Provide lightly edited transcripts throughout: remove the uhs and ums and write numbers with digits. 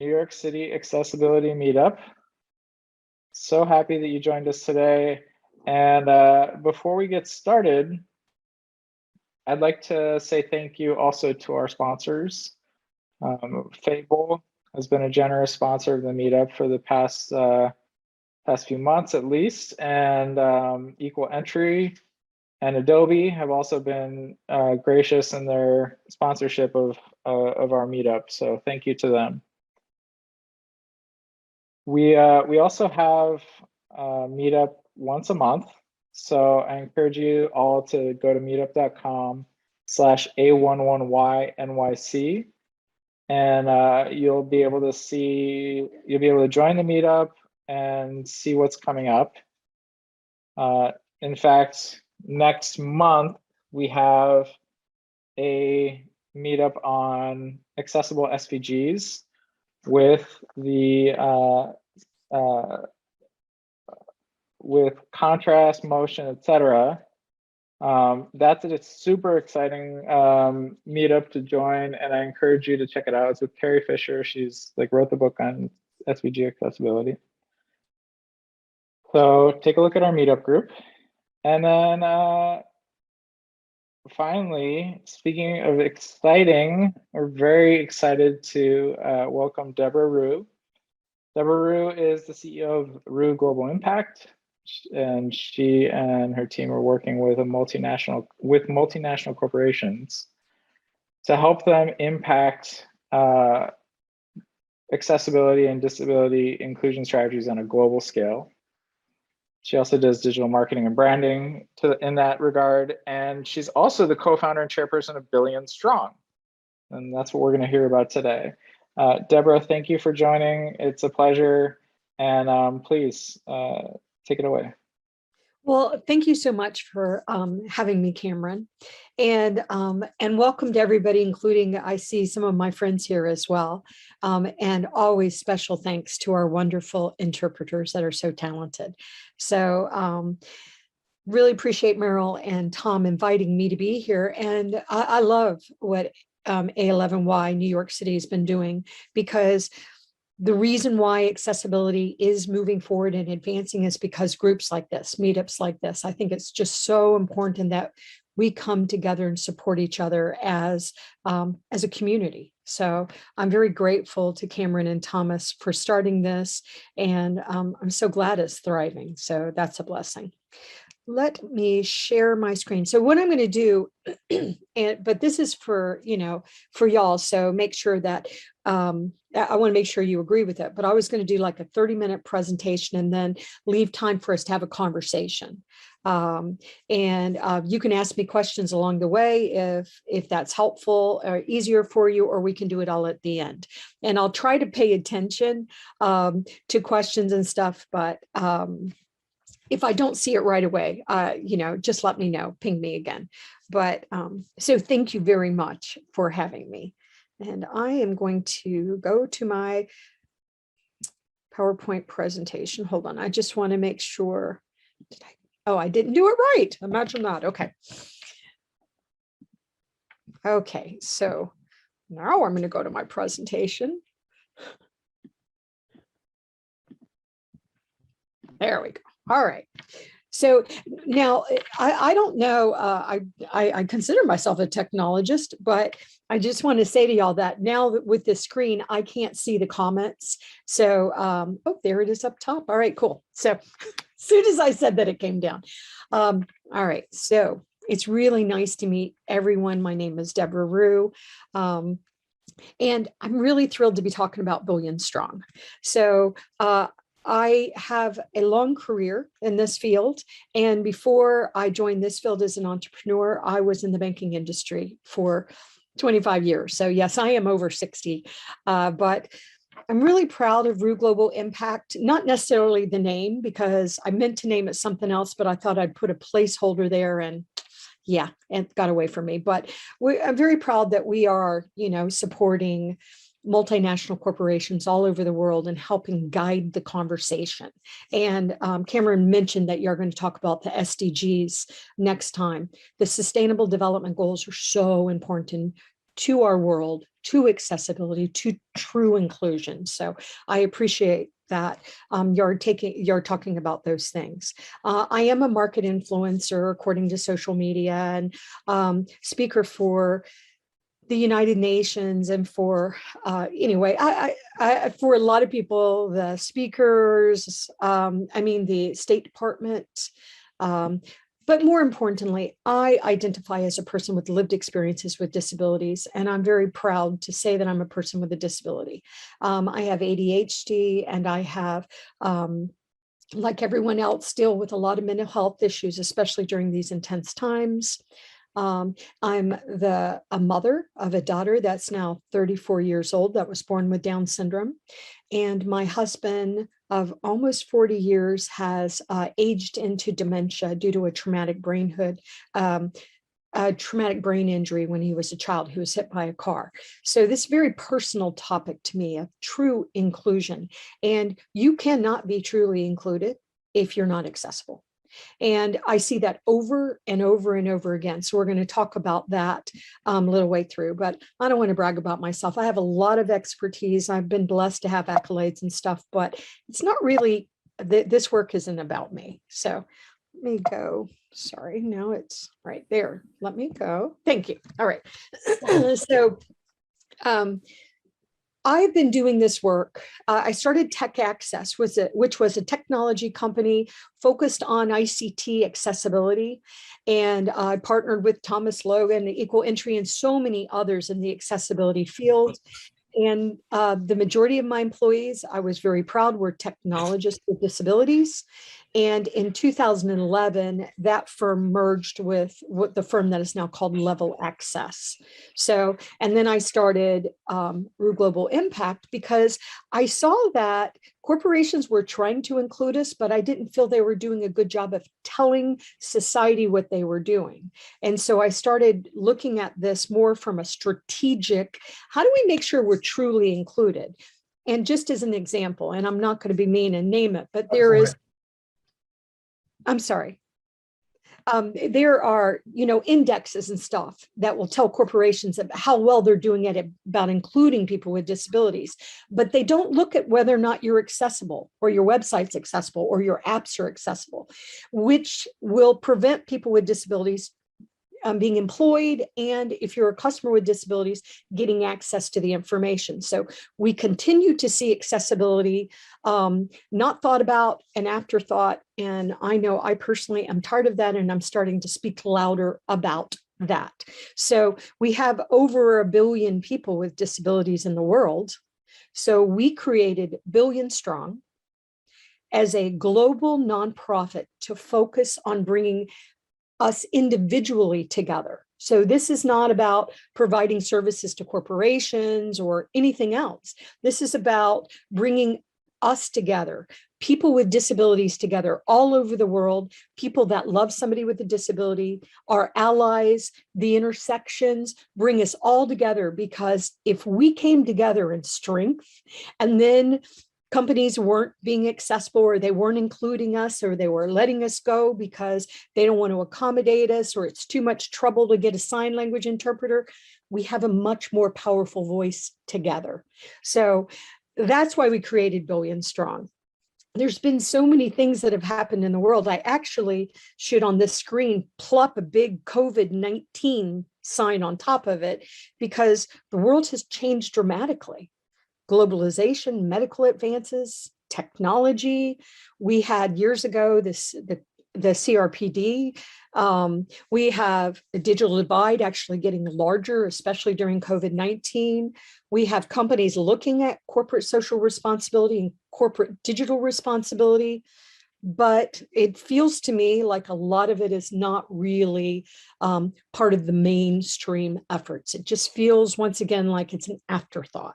New York City Accessibility Meetup. So happy that you joined us today. And before we get started, I'd like to say thank you also to our sponsors. Fable has been a generous sponsor of the meetup for the past few months at least, and Equal Entry and Adobe have also been gracious in their sponsorship of our meetup. So thank you to them. We also have a meetup once a month. So I encourage you all to go to meetup.com/A11yNYC, and you'll be able to join the meetup and see what's coming up. In fact, next month we have a meetup on accessible SVGs with with contrast, motion, etc. That's a super exciting meetup to join, and I encourage you to check it out. It's with Carrie Fisher. She's wrote the book on SVG accessibility. So take a look at our meetup group. And then finally, speaking of exciting, we're very excited to welcome Debra Rue. Debra Rue is the CEO of Rue Global Impact, and she and her team are working with multinational corporations to help them impact accessibility and disability inclusion strategies on a global scale. She also does digital marketing and branding in that regard, and she's also the co-founder and chairperson of Billion Strong, and that's what we're going to hear about today. Debra, thank you for joining. It's a pleasure, and please take it away. Well, thank you so much for having me, Cameron, and welcome to everybody, including I see some of my friends here as well, and always special thanks to our wonderful interpreters that are so talented. So really appreciate Meryl and Tom inviting me to be here, and I love what A11y New York City has been doing, because the reason why accessibility is moving forward and advancing is because groups like this, meetups like this, I think it's just so important that we come together and support each other as a community. So I'm very grateful to Cameron and Thomas for starting this, and I'm so glad it's thriving. So that's a blessing. Let me share my screen. So what I'm going to do, but this is for y'all. So make sure that I want to make sure you agree with it. But I was going to do like a 30-minute presentation and then leave time for us to have a conversation. And you can ask me questions along the way if that's helpful or easier for you, or we can do it all at the end. And I'll try to pay attention to questions and stuff, but if I don't see it right away, just let me know, ping me again. But so thank you very much for having me. And I am going to go to my PowerPoint presentation. Hold on, I just want to make sure. I didn't do it right. Imagine that. Okay. Okay, so now I'm going to go to my presentation. There we go. All right. So now I don't know, I consider myself a technologist, but I just want to say to y'all that now with this screen, I can't see the comments. So, oh, there it is up top. All right, cool. So as soon as I said that, it came down. All right. So it's really nice to meet everyone. My name is Debra Rue. And I'm really thrilled to be talking about Billion Strong. So, I have a long career in this field, and before I joined this field as an entrepreneur, I was in the banking industry for 25 years. So yes, I am over 60, but I'm really proud of Rue Global Impact, not necessarily the name, because I meant to name it something else, but I thought I'd put a placeholder there, and yeah, it got away from me. But I'm very proud that we are, supporting multinational corporations all over the world and helping guide the conversation. And Cameron mentioned that you're going to talk about the SDGs next time. The Sustainable Development Goals are so important to our world, to accessibility, to true inclusion. So I appreciate that you're talking about those things. I am a market influencer according to social media, and speaker for the United Nations, and for anyway, for a lot of people, the speakers, the State Department, but more importantly, I identify as a person with lived experiences with disabilities, and I'm very proud to say that I'm a person with a disability. I have ADHD, and I have, like everyone else, deal with a lot of mental health issues, especially during these intense times. I'm a mother of a daughter that's now 34 years old that was born with Down syndrome. And my husband of almost 40 years has aged into dementia due to a traumatic brain injury when he was a child who was hit by a car. So this very personal topic to me of true inclusion, and you cannot be truly included if you're not accessible. And I see that over and over and over again. So we're going to talk about that a little way through, but I don't want to brag about myself. I have a lot of expertise. I've been blessed to have accolades and stuff, but it's not really, this work isn't about me. So let me go. Sorry, now it's right there. Let me go. Thank you. All right. So I've been doing this work. I started Tech Access, which was a technology company focused on ICT accessibility. And I partnered with Thomas Logan, Equal Entry, and so many others in the accessibility field. And the majority of my employees, I was very proud, were technologists with disabilities. And in 2011, that firm merged with the firm that is now called Level Access. So, and then I started Rue Global Impact because I saw that corporations were trying to include us, but I didn't feel they were doing a good job of telling society what they were doing. And so I started looking at this more from a strategic, how do we make sure we're truly included? And just as an example, and I'm not going to be mean and name it, but there is, I'm sorry. There are, indexes and stuff that will tell corporations how well they're doing it about including people with disabilities, but they don't look at whether or not you're accessible, or your website's accessible, or your apps are accessible, which will prevent people with disabilities being employed, and if you're a customer with disabilities, getting access to the information. So we continue to see accessibility not thought about, an afterthought, and I know I personally am tired of that, and I'm starting to speak louder about that. So we have over 1 billion people with disabilities in the world. So we created Billion Strong as a global nonprofit to focus on bringing us individually together. So this is not about providing services to corporations or anything else. This is about bringing us together, people with disabilities together all over the world, people that love somebody with a disability, our allies, the intersections, bring us all together, because if we came together in strength and then companies weren't being accessible, or they weren't including us, or they were letting us go because they don't want to accommodate us, or it's too much trouble to get a sign language interpreter, we have a much more powerful voice together. So that's why we created Billion Strong. There's been so many things that have happened in the world. I actually should on this screen plop a big COVID-19 sign on top of it, because the world has changed dramatically. Globalization, medical advances, technology. We had years ago the CRPD. We have the digital divide actually getting larger, especially during COVID-19. We have companies looking at corporate social responsibility and corporate digital responsibility, but it feels to me like a lot of it is not really part of the mainstream efforts. It just feels, once again, like it's an afterthought.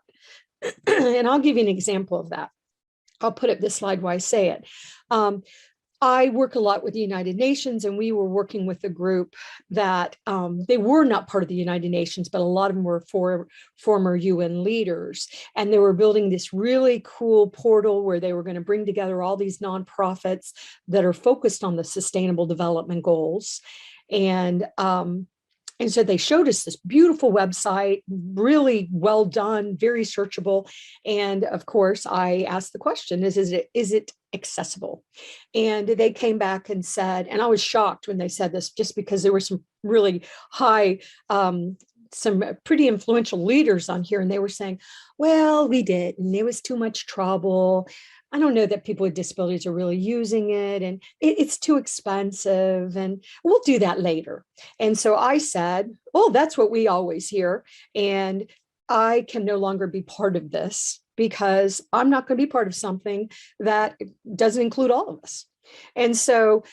And I'll give you an example of that. I'll put up this slide while I say it. I work a lot with the United Nations, and we were working with a group that they were not part of the United Nations, but a lot of them were former UN leaders. And they were building this really cool portal where they were going to bring together all these nonprofits that are focused on the Sustainable Development Goals. And And so they showed us this beautiful website, really well done, very searchable. And of course, I asked the question, is it accessible? And they came back and said, and I was shocked when they said this, just because there were some really high, some pretty influential leaders on here, and they were saying, well, we did, and there was too much trouble. I don't know that people with disabilities are really using it, and it's too expensive, and we'll do that later. And so I said, well, that's what we always hear. And I can no longer be part of this because I'm not going to be part of something that doesn't include all of us. And so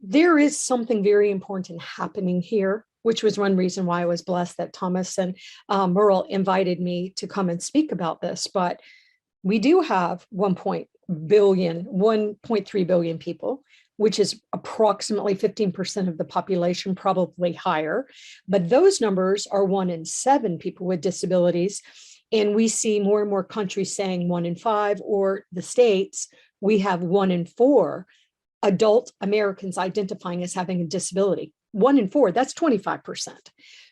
there is something very important happening here, which was one reason why I was blessed that Thomas and Merle invited me to come and speak about this. But we do have 1.3 billion people, which is approximately 15% of the population, probably higher. But those numbers are 1 in 7 people with disabilities. And we see more and more countries saying 1 in 5, or the states, we have 1 in 4 adult Americans identifying as having a disability. 1 in 4, that's 25%.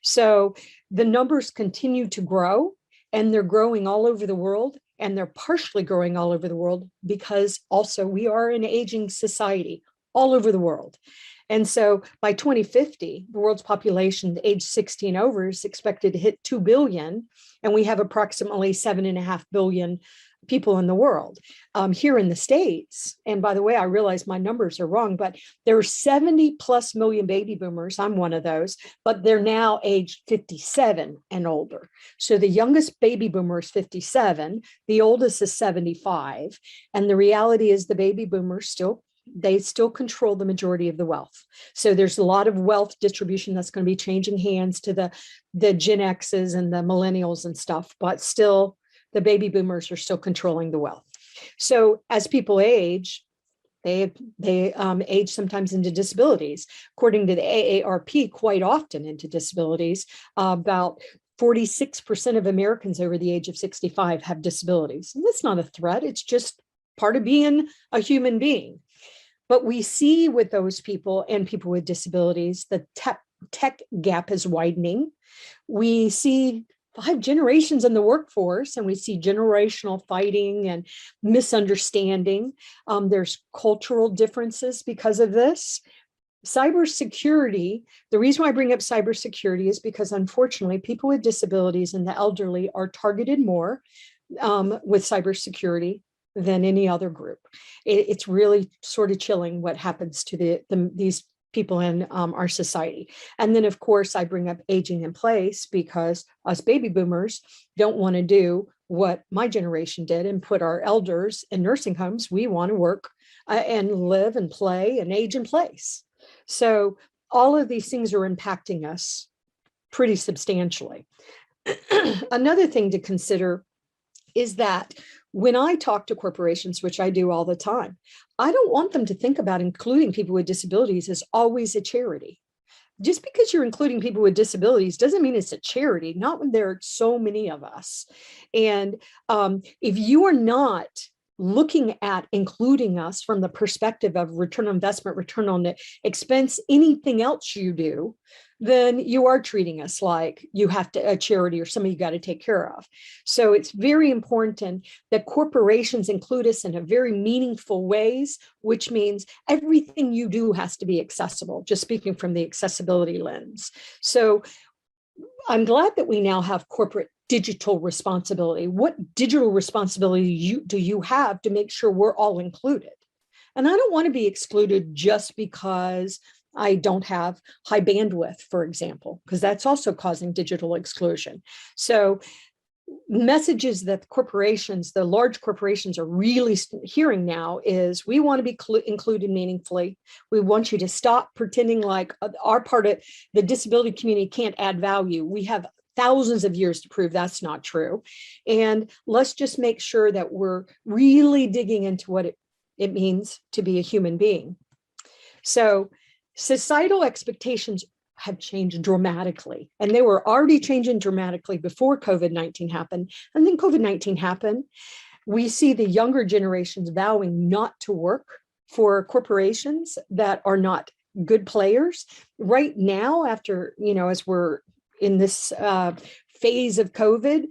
So the numbers continue to grow, and they're growing all over the world. And they're partially growing all over the world because also we are an aging society all over the world. And so by 2050, the world's population age 16 over is expected to hit 2 billion. And we have approximately 7.5 billion people in the world. Here in the States, and by the way, I realize my numbers are wrong, but there are 70+ million baby boomers. I'm one of those, but they're now aged 57 and older. So the youngest baby boomer is 57, the oldest is 75. And the reality is the baby boomers still control the majority of the wealth. So there's a lot of wealth distribution that's going to be changing hands to the Gen X's and the millennials and stuff, but still the baby boomers are still controlling the wealth. So as people age, they age sometimes into disabilities. According to the AARP, quite often into disabilities. About 46% of Americans over the age of 65 have disabilities. And that's not a threat. It's just part of being a human being. But we see with those people and people with disabilities, the tech gap is widening. We see 5 generations in the workforce, and we see generational fighting and misunderstanding. There's cultural differences because of this. Cybersecurity, the reason why I bring up cybersecurity is because unfortunately people with disabilities and the elderly are targeted more with cybersecurity than any other group. It's really sort of chilling what happens to these people in our society. And then of course I bring up aging in place because us baby boomers don't want to do what my generation did and put our elders in nursing homes. We want to work and live and play and age in place. So all of these things are impacting us pretty substantially. Another thing to consider is that when I talk to corporations, which I do all the time, I don't want them to think about including people with disabilities as always a charity. Just because you're including people with disabilities doesn't mean it's a charity, not when there are so many of us. And if you are not looking at including us from the perspective of return on investment, return on expense, anything else you do, then you are treating us like you have to a charity or somebody you got to take care of. So it's very important that corporations include us in a very meaningful ways, which means everything you do has to be accessible, just speaking from the accessibility lens. So I'm glad that we now have corporate digital responsibility. What digital responsibility do you have to make sure we're all included? And I don't want to be excluded just because I don't have high bandwidth, for example, because that's also causing digital exclusion. So messages that corporations, the large corporations are really hearing now is we want to be included meaningfully. We want you to stop pretending like our part of the disability community can't add value. We have thousands of years to prove that's not true. And let's just make sure that we're really digging into what it means to be a human being. So societal expectations have changed dramatically, and they were already changing dramatically before COVID-19 happened. And then COVID-19 happened. We see the younger generations vowing not to work for corporations that are not good players. Right now, after, as we're in this phase of COVID,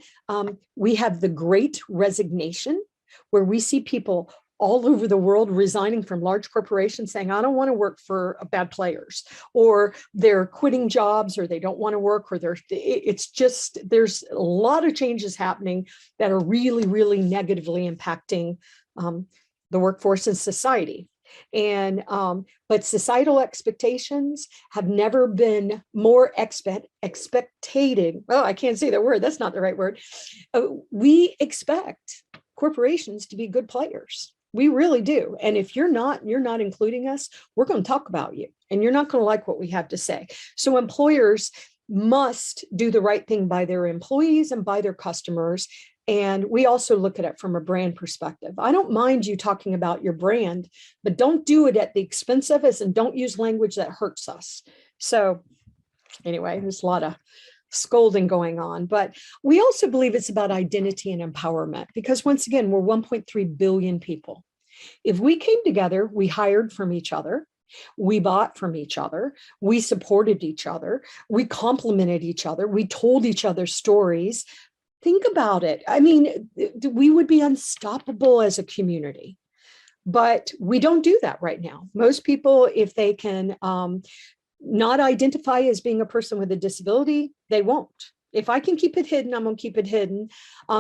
we have the great resignation, where we see people all over the world resigning from large corporations saying, I don't want to work for bad players, or they're quitting jobs, or they don't want to work, or there's a lot of changes happening that are really, really negatively impacting the workforce and society. And but societal expectations have never been more expectated. Oh, I can't say that word. That's not the right word. We expect corporations to be good players. We really do. And if you're not including us, we're going to talk about you, and you're not going to like what we have to say. So employers must do the right thing by their employees and by their customers. And we also look at it from a brand perspective. I don't mind you talking about your brand, but don't do it at the expense of us, and don't use language that hurts us. So anyway, there's a lot of scolding going on, but we also believe it's about identity and empowerment, because once again, we're 1.3 billion people. If we came together, we hired from each other, we bought from each other, we supported each other, we complimented each other, we told each other stories. Think about it. I mean, we would be unstoppable as a community, but we don't do that right now. Most people, if they can not identify as being a person with a disability, they won't. If I can keep it hidden, I'm going to keep it hidden.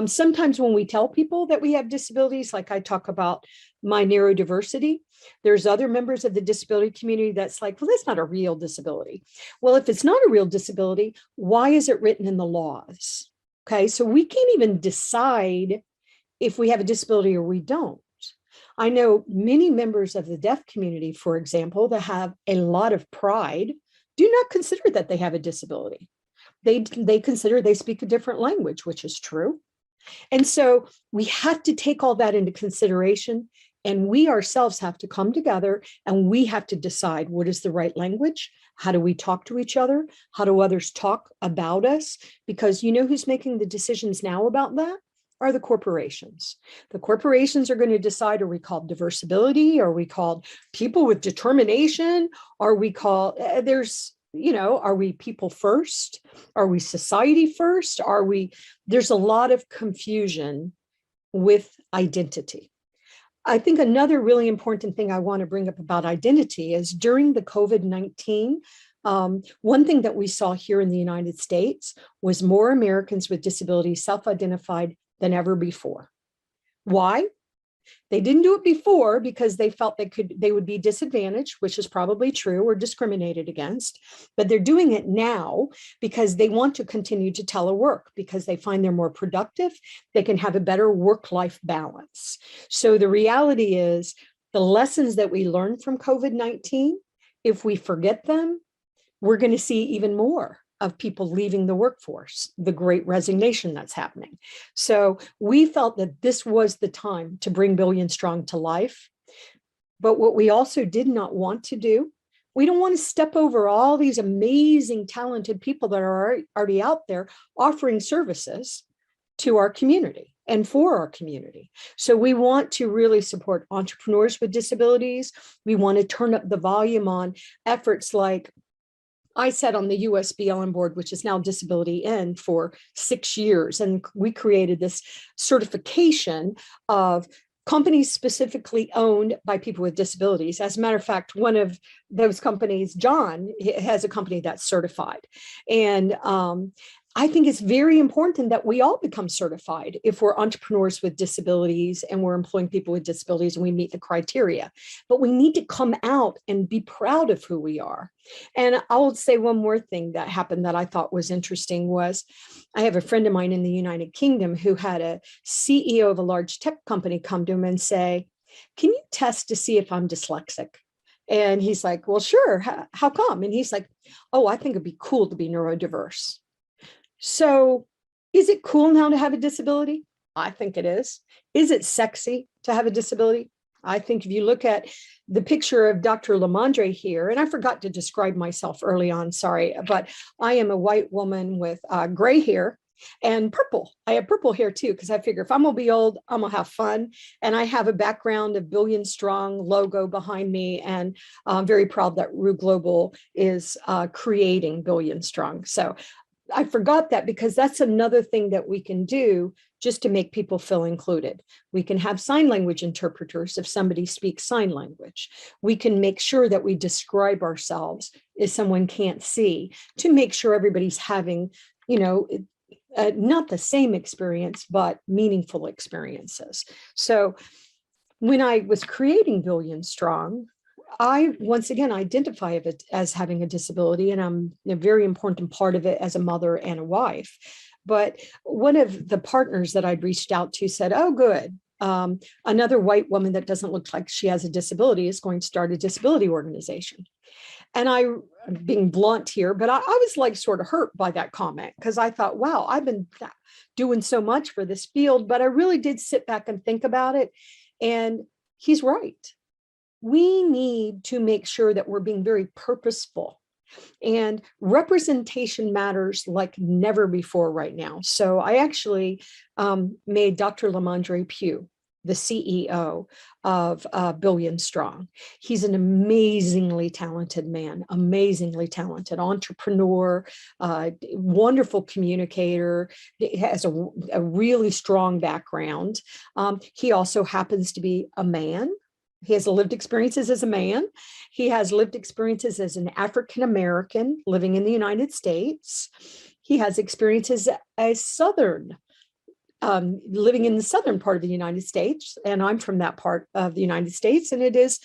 Sometimes when we tell people that we have disabilities, like I talk about my neurodiversity, there's other members of the disability community that's like, well, that's not a real disability. Well, if it's not a real disability, why is it written in the laws? Okay, so we can't even decide if we have a disability or we don't. I know many members of the deaf community, for example, that have a lot of pride, do not consider that they have a disability. They consider they speak a different language, which is true. And so we have to take all that into consideration, and we ourselves have to come together, and we have to decide what is the right language. How do we talk to each other? How do others talk about us? Because you know who's making the decisions now about that? Are the corporations. The corporations are going to decide, are we called diversibility? Are we called people with determination? Are we called, are we people first? Are we society first? There's a lot of confusion with identity. I think another really important thing I want to bring up about identity is during the COVID-19, one thing that we saw here in the United States was more Americans with disabilities self-identified than ever before. Why? They didn't do it before because they felt they would be disadvantaged, which is probably true, or discriminated against, but they're doing it now because they want to continue to telework, because they find they're more productive, they can have a better work-life balance. So the reality is the lessons that we learned from COVID-19, if we forget them, we're going to see even more of people leaving the workforce, the great resignation that's happening. So we felt that this was the time to bring Billion Strong to life. But what we also did not want to do, we don't want to step over all these amazing, talented people that are already out there offering services to our community and for our community. So we want to really support entrepreneurs with disabilities. We want to turn up the volume on efforts like I sat on the US BLM board, which is now Disability In, for 6 years. And we created this certification of companies specifically owned by people with disabilities. As a matter of fact, one of those companies, John, has a company that's certified. And I think it's very important that we all become certified if we're entrepreneurs with disabilities and we're employing people with disabilities and we meet the criteria. But we need to come out and be proud of who we are. And I'll say one more thing that happened that I thought was interesting was I have a friend of mine in the United Kingdom who had a CEO of a large tech company come to him and say, can you test to see if I'm dyslexic? And he's like, well, sure. How come? And he's like, oh, I think it'd be cool to be neurodiverse. So is it cool now to have a disability? I think it is. Is it sexy to have a disability? I think if you look at the picture of Dr. Mondre here, and I forgot to describe myself early on, sorry, but I am a white woman with gray hair And purple. I have purple hair too, because I figure if I'm gonna be old, I'm gonna have fun. And I have a background of Billion Strong logo behind me, and I'm very proud that Rue Global is creating Billion Strong. So I forgot that, because that's another thing that we can do just to make people feel included. We can have sign language interpreters if somebody speaks sign language. We can make sure that we describe ourselves if someone can't see, to make sure everybody's having, you know, not the same experience, but meaningful experiences. So when I was creating Billion Strong, I once again identify it as having a disability, and I'm a very important part of it as a mother and a wife. But one of the partners that I'd reached out to said, oh, good. Another white woman that doesn't look like she has a disability is going to start a disability organization. And I'm being blunt here, but I was like sort of hurt by that comment, because I thought, wow, I've been doing so much for this field, but I really did sit back and think about it. And he's right. We need to make sure that we're being very purposeful, and representation matters like never before right now. So I actually made Dr. Mondre Pough the CEO of Billion Strong. He's an amazingly talented man, amazingly talented entrepreneur, wonderful communicator, has a really strong background. He also happens to be a man. He has lived experiences as a man. He has lived experiences as an African-American living in the United States. He has experiences as Southern, living in the southern part of the United States, and I'm from that part of the United States, and it is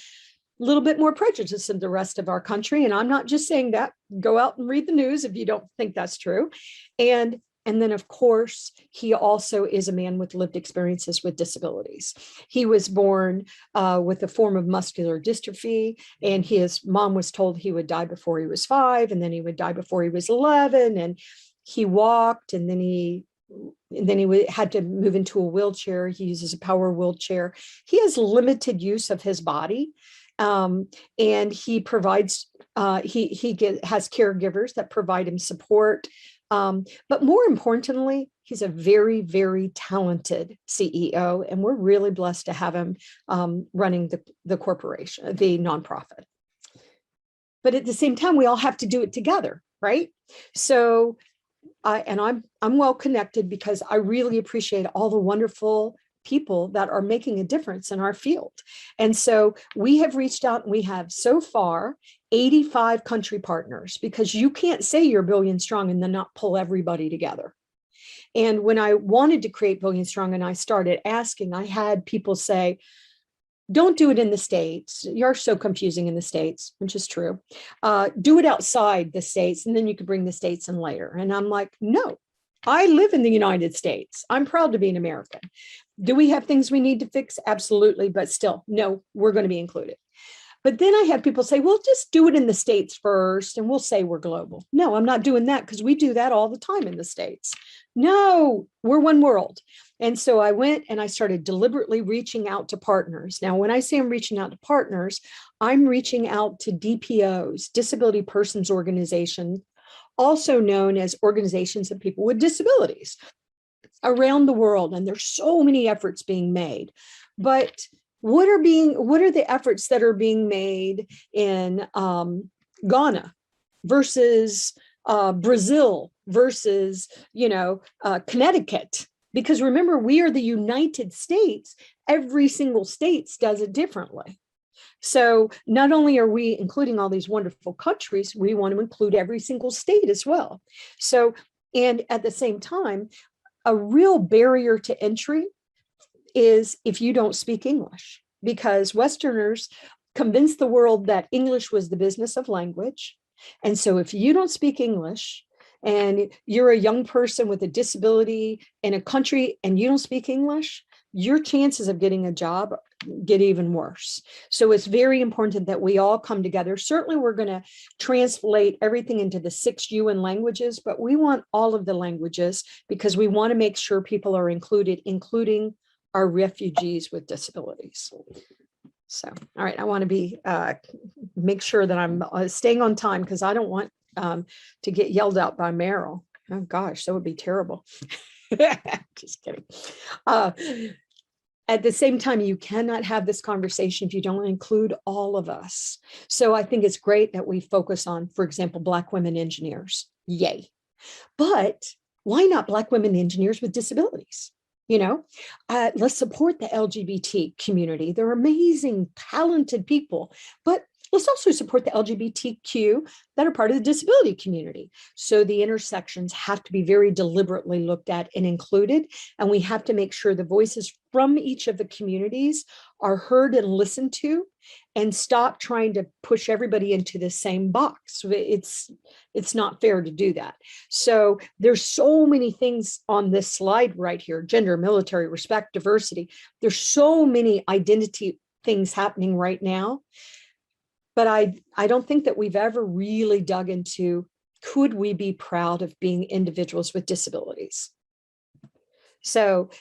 a little bit more prejudiced than the rest of our country. And I'm not just saying that. Go out and read the news if you don't think that's true. And then, of course, he also is a man with lived experiences with disabilities. He was born with a form of muscular dystrophy, and his mom was told he would die before he was 5, and then he would die before he was 11, and he walked, and then he had to move into a wheelchair. He uses a power wheelchair. He has limited use of his body, and he provides, has caregivers that provide him support. But more importantly, he's a very, very talented CEO, and we're really blessed to have him running the corporation, the nonprofit. But at the same time, we all have to do it together, right? So, and I'm well connected, because I really appreciate all the wonderful people that are making a difference in our field. And so we have reached out, and we have so far 85 country partners, because you can't say you're Billion Strong and then not pull everybody together. And when I wanted to create Billion Strong and I started asking, I had people say, don't do it in the States. You're so confusing in the States, which is true. Do it outside the States, and then you could bring the States in later. And I'm like, no, I live in the United States. I'm proud to be an American. Do we have things we need to fix? Absolutely. But still, no, we're going to be included. But then I have people say, well, just do it in the States first, and we'll say we're global. No, I'm not doing that, because we do that all the time in the States. No, we're one world. And so I went and I started deliberately reaching out to partners. Now, when I say I'm reaching out to partners, I'm reaching out to DPOs, Disability Persons Organizations, also known as organizations of people with disabilities around the world. And there's so many efforts being made. But what are the efforts that are being made in Ghana versus Brazil versus, Connecticut? Because remember, we are the United States. Every single state does it differently. So not only are we including all these wonderful countries, we want to include every single state as well. So, and at the same time, a real barrier to entry is if you don't speak English, because Westerners convinced the world that English was the business of language. And so if you don't speak English, and you're a young person with a disability in a country and you don't speak English, your chances of getting a job get even worse. So it's very important that we all come together. Certainly, we're going to translate everything into the 6 UN languages, but we want all of the languages, because we want to make sure people are included, including our refugees with disabilities. So, all right, I want to make sure that I'm staying on time, because I don't want to get yelled out by Meryl. Oh gosh, that would be terrible. Just kidding. At the same time, you cannot have this conversation if you don't include all of us. So I think it's great that we focus on, for example, Black women engineers. Yay. But why not Black women engineers with disabilities? You know, let's support the LGBT community. They're amazing, talented people, but let's also support the LGBTQ that are part of the disability community. So the intersections have to be very deliberately looked at and included, and we have to make sure the voices from each of the communities are heard and listened to, and stop trying to push everybody into the same box. It's not fair to do that. So there's so many things on this slide right here: gender, military, respect, diversity. There's so many identity things happening right now. But I don't think that we've ever really dug into, could we be proud of being individuals with disabilities? So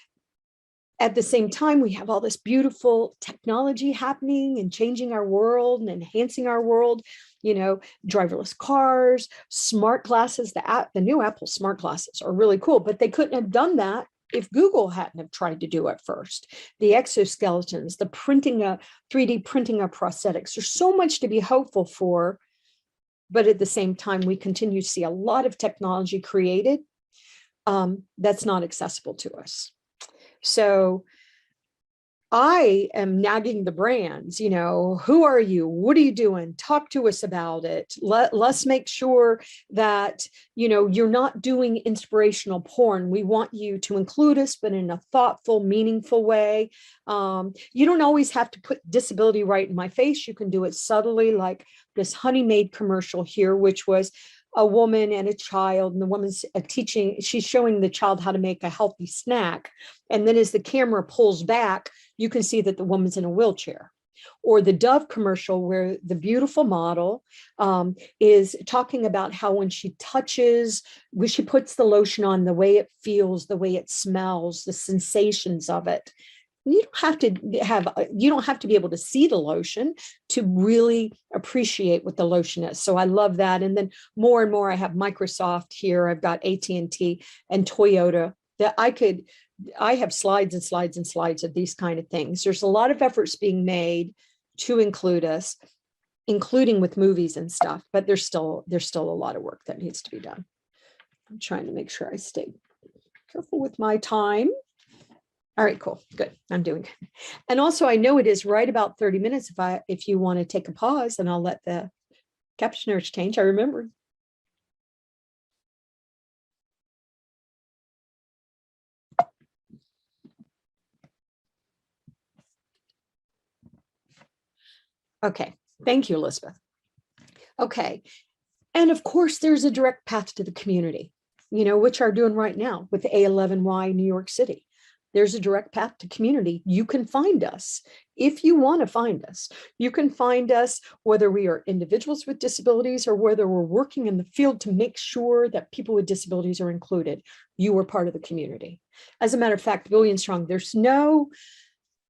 at the same time, we have all this beautiful technology happening and changing our world and enhancing our world, you know, driverless cars, smart glasses. The new Apple smart glasses are really cool, but they couldn't have done that if Google hadn't have tried to do it first. The exoskeletons, the 3D printing of prosthetics. There's so much to be hopeful for, but at the same time, we continue to see a lot of technology created that's not accessible to us. So I am nagging the brands, you know, who are you? What are you doing? Talk to us about it. Let's make sure that, you know, you're not doing inspirational porn. We want you to include us, but in a thoughtful, meaningful way. You don't always have to put disability right in my face. You can do it subtly, like this Honey Maid commercial here, which was a woman and a child, and the woman's teaching, she's showing the child how to make a healthy snack. And then as the camera pulls back, you can see that the woman's in a wheelchair. Or the Dove commercial, where the beautiful model is talking about how when she touches, when she puts the lotion on, the way it feels, the way it smells, the sensations of it. You don't have to be able to see the lotion to really appreciate what the lotion is. So I love that. And then more and more, I have Microsoft here. I've got AT&T and Toyota that I have slides and slides and slides of these kind of things. There's a lot of efforts being made to include us, including with movies and stuff, but there's still a lot of work that needs to be done. I'm trying to make sure I stay careful with my time. All right, cool, good, I'm doing good. And also I know it is right about 30 minutes if you want to take a pause, and I'll let the captioners change. I remember. Okay, thank you, Elizabeth. Okay, and of course there's a direct path to the community, you know, which are doing right now with the A11y New York City. There's a direct path to community. You can find us if you want to find us. You can find us whether we are individuals with disabilities or whether we're working in the field to make sure that people with disabilities are included. You are part of the community. As a matter of fact, Billion Strong, there's no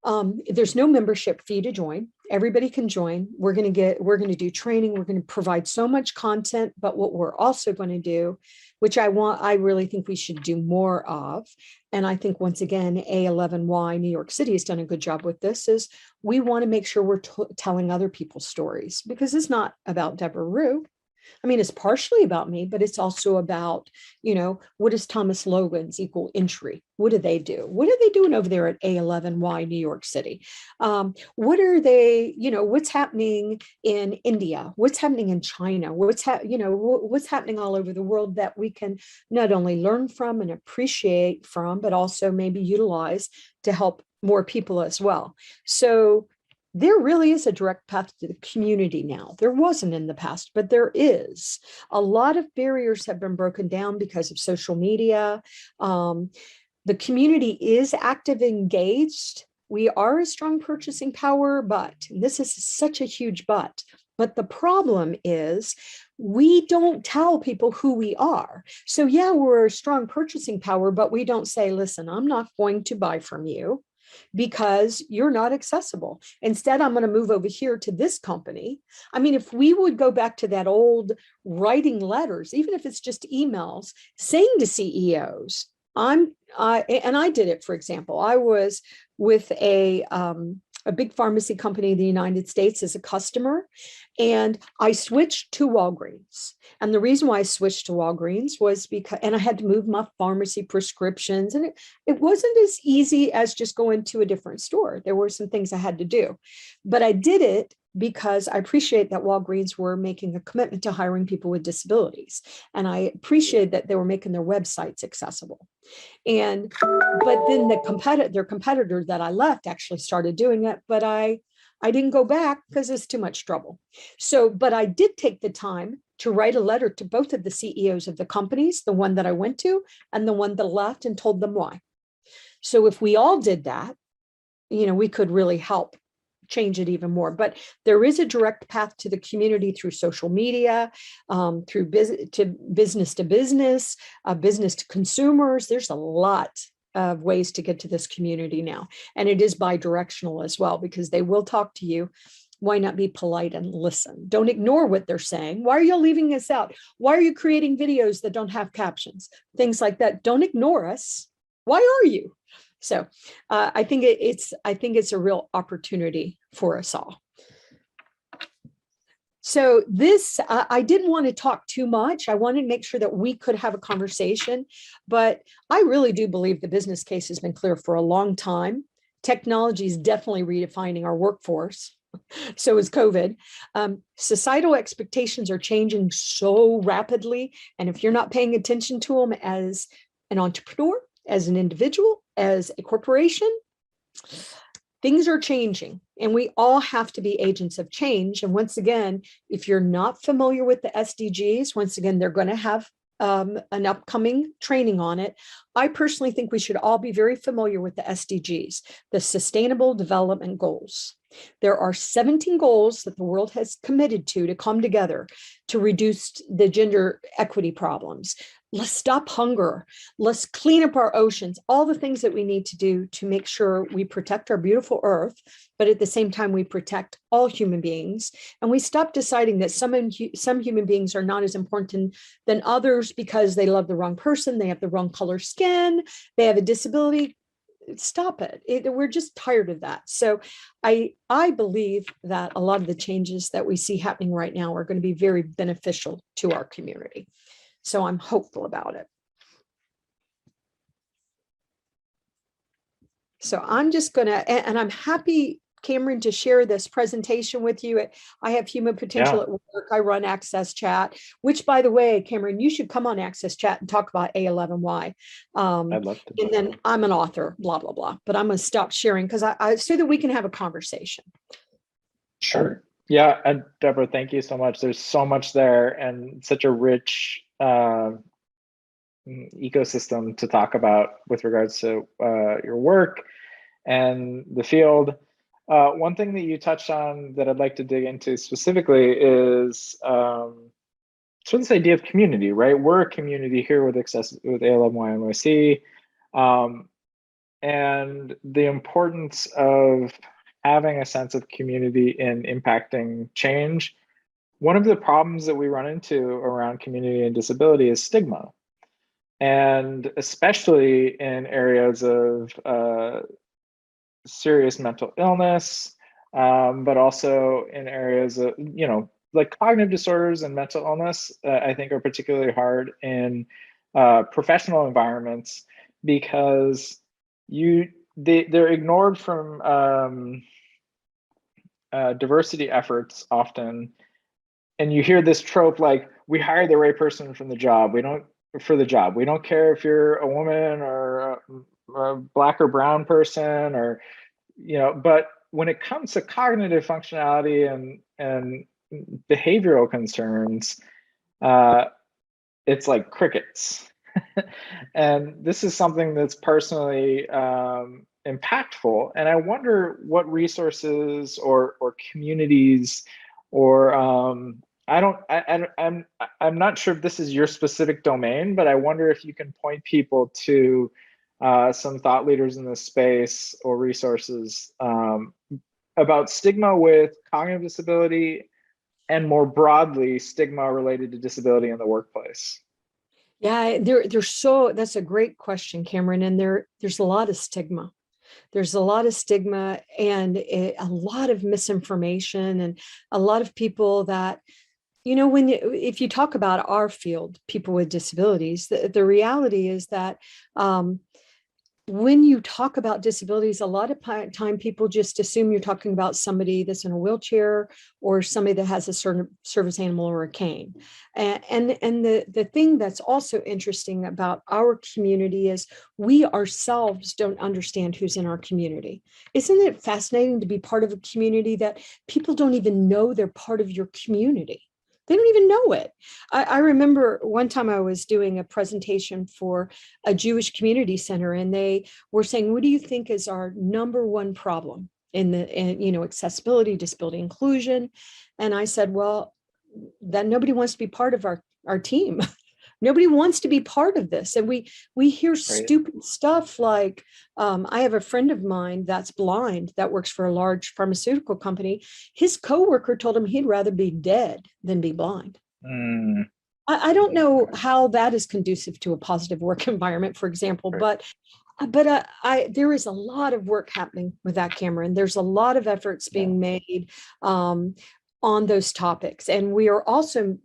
membership fee to join. Everybody can join. We're going to do training. We're going to provide so much content, but what we're also going to do, which I really think we should do more of, and I think once again, A11y New York City has done a good job with this, is we want to make sure we're telling other people's stories, because it's not about Debra Rue. I mean, it's partially about me, but it's also about, you know, what is Thomas Logan's equal entry? What do they do? What are they doing over there at A11y New York City? What are they, you know, what's happening in India? What's happening in China? What's happening all over the world that we can not only learn from and appreciate from, but also maybe utilize to help more people as well. So there really is a direct path to the community now. There wasn't in the past, but there is. A lot of barriers have been broken down because of social media. The community is active, engaged. We are a strong purchasing power, but this is such a huge but the problem is we don't tell people who we are. So yeah, we're a strong purchasing power, but we don't say, listen, I'm not going to buy from you. because you're not accessible. Instead, I'm going to move over here to this company. I mean, if we would go back to that old writing letters, even if it's just emails, saying to CEOs, and I did it, for example, I was with a big pharmacy company in the United States as a customer, and I switched to Walgreens. And the reason why I switched to Walgreens was because, and I had to move my pharmacy prescriptions, and it wasn't as easy as just going to a different store. There were some things I had to do, but I did it because I appreciate that Walgreens were making a commitment to hiring people with disabilities. And I appreciate that they were making their websites accessible. But then their competitor that I left actually started doing it, but I didn't go back because it's too much trouble. So, but I did take the time to write a letter to both of the CEOs of the companies, the one that I went to and the one that left, and told them why. So if we all did that, we could really help change it even more. But there is a direct path to the community through social media, through business to business, business to consumers. There's a lot of ways to get to this community now. And it is bi-directional as well, because they will talk to you. Why not be polite and listen? Don't ignore what they're saying. Why are you leaving us out? Why are you creating videos that don't have captions? Things like that. Don't ignore us. Why are you? So I think it's a real opportunity for us all. So this, I didn't want to talk too much. I wanted to make sure that we could have a conversation, but I really do believe the business case has been clear for a long time. Technology is definitely redefining our workforce. So is COVID. Societal expectations are changing so rapidly. And if you're not paying attention to them as an entrepreneur, as an individual, as a corporation, things are changing, and we all have to be agents of change. And once again, if you're not familiar with the SDGs, once again, they're going to have an upcoming training on it. I personally think we should all be very familiar with the SDGs, the Sustainable Development Goals. There are 17 goals that the world has committed to come together to reduce the gender equity problems. Let's stop hunger. Let's clean up our oceans, all the things that we need to do to make sure we protect our beautiful earth, but at the same time, we protect all human beings. And we stop deciding that some human beings are not as important than others because they love the wrong person, they have the wrong color skin, they have a disability. Stop it. We're just tired of that. So I believe that a lot of the changes that we see happening right now are going to be very beneficial to our community. So I'm hopeful about it. So I'm just going to, and I'm happy, Cameron, to share this presentation with you. I have human potential at work. I run Access Chat, which, by the way, Cameron, you should come on Access Chat and talk about A11y. I'd love to. And then I'm an author, blah, blah, blah. But I'm going to stop sharing because so that we can have a conversation. Sure. Yeah. And Debra, thank you so much. There's so much there and such a rich ecosystem to talk about with regards to your work and the field. One thing that you touched on that I'd like to dig into specifically is sort of this idea of community, right? We're a community here with A11yNYC, and the importance of having a sense of community in impacting change. One of the problems that we run into around community and disability is stigma. And especially in areas of serious mental illness, but also in areas of, like cognitive disorders and mental illness, I think are particularly hard in professional environments because they're ignored from diversity efforts often. And you hear this trope like, we hire the right person from the job. We don't care if you're a woman or a Black or brown person, or but when it comes to cognitive functionality and behavioral concerns, it's like crickets. And this is something that's personally impactful. And I wonder what resources or communities or I'm not sure if this is your specific domain, but I wonder if you can point people to some thought leaders in this space or resources about stigma with cognitive disability and more broadly, stigma related to disability in the workplace? Yeah, that's a great question, Cameron. And there's a lot of stigma. There's a lot of stigma and a lot of misinformation and a lot of people that, if you talk about our field, people with disabilities, the reality is that when you talk about disabilities, a lot of time people just assume you're talking about somebody that's in a wheelchair or somebody that has a certain service animal or a cane. And the thing that's also interesting about our community is we ourselves don't understand who's in our community. Isn't it fascinating to be part of a community that people don't even know they're part of your community? They don't even know it. I remember one time I was doing a presentation for a Jewish community center, and they were saying, what do you think is our number one problem in accessibility, disability inclusion? And I said, well, that nobody wants to be part of our team. Nobody wants to be part of this. And we hear stupid stuff like, I have a friend of mine that's blind that works for a large pharmaceutical company. His coworker told him he'd rather be dead than be blind. I don't know how that is conducive to a positive work environment, for example, but there is a lot of work happening with that, Cameron. There's a lot of efforts being made on those topics. And we are also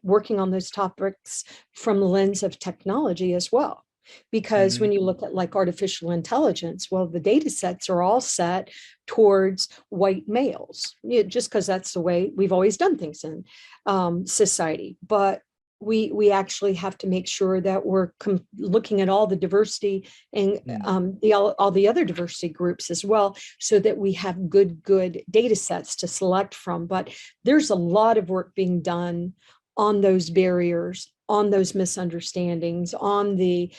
working on those topics from the lens of technology as well. Because when you look at like artificial intelligence, well, the data sets are all set towards white males, just because that's the way we've always done things in society. But we actually have to make sure that we're looking at all the diversity and all the other diversity groups as well, so that we have good data sets to select from. But there's a lot of work being done on those barriers, on those misunderstandings, on the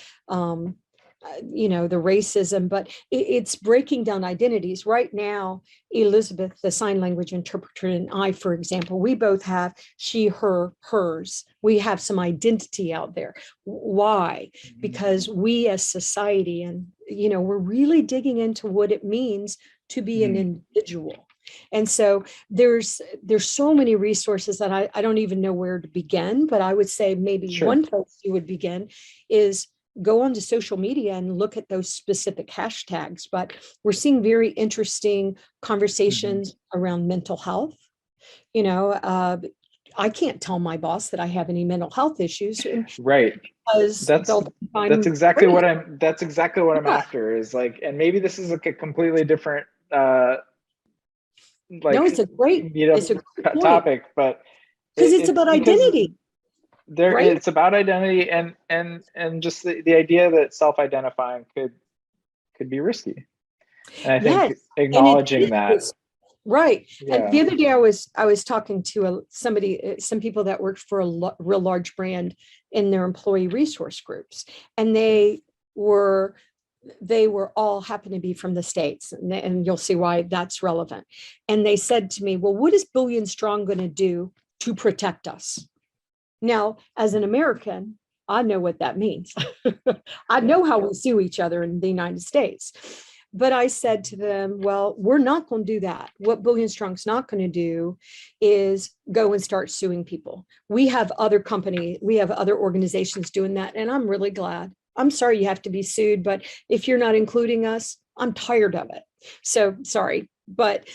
the racism, but it's breaking down identities. Right now, Elizabeth, the sign language interpreter, and I, for example, we both have she, her, hers. We have some identity out there. Why? Because we as society, and we're really digging into what it means to be an individual. And so there's so many resources that I don't even know where to begin, but I would say maybe one place you would begin is go onto social media and look at those specific hashtags. But we're seeing very interesting conversations around mental health. I can't tell my boss that I have any mental health issues. Right. That's exactly what I'm after, is like, and maybe this is like a completely different no, it's a great topic, but because it's about identity. It's about identity and just the idea that self-identifying could be risky. And I think acknowledging that. Right. Yeah. And the other day I was talking to some people that worked for a real large brand in their employee resource groups, and they were all happen to be from the States, and you'll see why that's relevant. And they said to me, well, what is Billion Strong going to do to protect us? Now, as an American, I know what that means. I know how we sue each other in the United States. But I said to them, well, we're not going to do that. What Billion Strong's not going to do is go and start suing people. We have other organizations doing that, and I'm really glad. I'm sorry you have to be sued, but if you're not including us, I'm tired of it. So sorry, but